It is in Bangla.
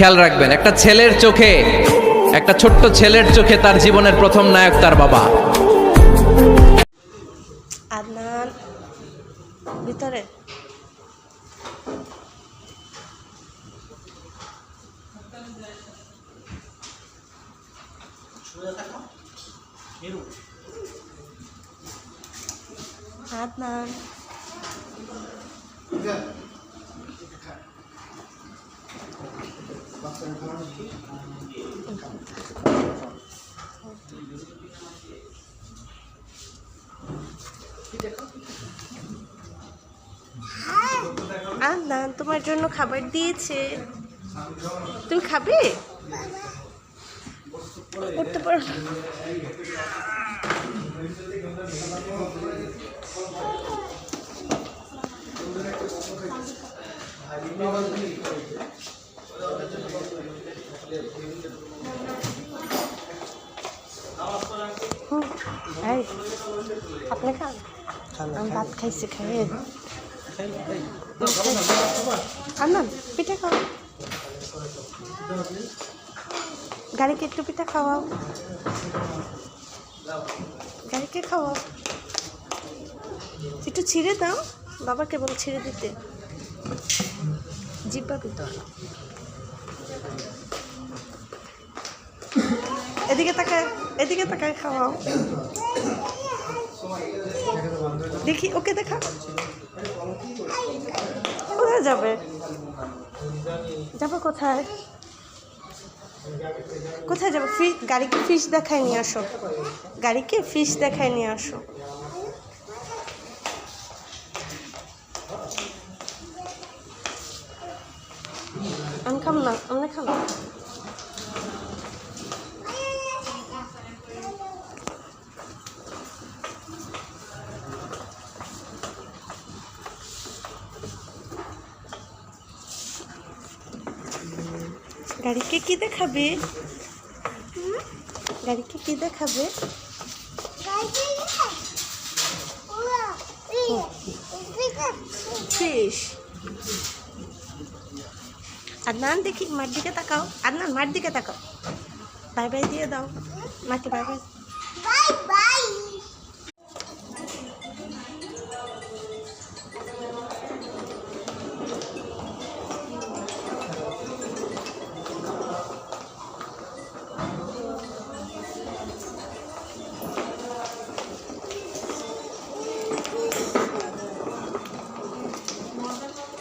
খেয়াল রাখবেন, একটা ছেলের চোখে, একটা ছোট্ট ছেলের চোখে তার জীবনের প্রথম নায়ক তার বাবা। আদনান ভিতরে আদনান আদনান তোমার জন্য খাবার দিয়েছে, তুমি খাবে? করতে পারো না। এই, আপনি খান, আমি ভাত খাইছি, খাইয়ে আনন্দ পিঠা খাও, গাড়িকে একটু পিঠা খাওয়াও, গাড়িকে খাওয়াও, একটু ছিঁড়ে দাও, বাবাকে বল ছিঁড়ে দিতে, জিব্বা ভিতর, এদিকে তাকায়, এদিকে তাকায় খাওয়াও, দেখি ওকে দেখা, কোথায় যাবে, যাবে কোথায়, কোথায় যাবে? গাড়িকে ফিশ দেখায় নিয়ে আসো, গাড়িকে ফিশ দেখায় নিয়ে আসো। আমি খাম না, আমি খাম না। গাড়িকে কি দেখাবে? গাড়িকে কি দেখাবে? ফিশ। আদনান দেখি মার দিকে তাকাও, আদনান মার দিকে তাকাও, বাই বাই দিয়ে দাও মাকে, বাই বাই।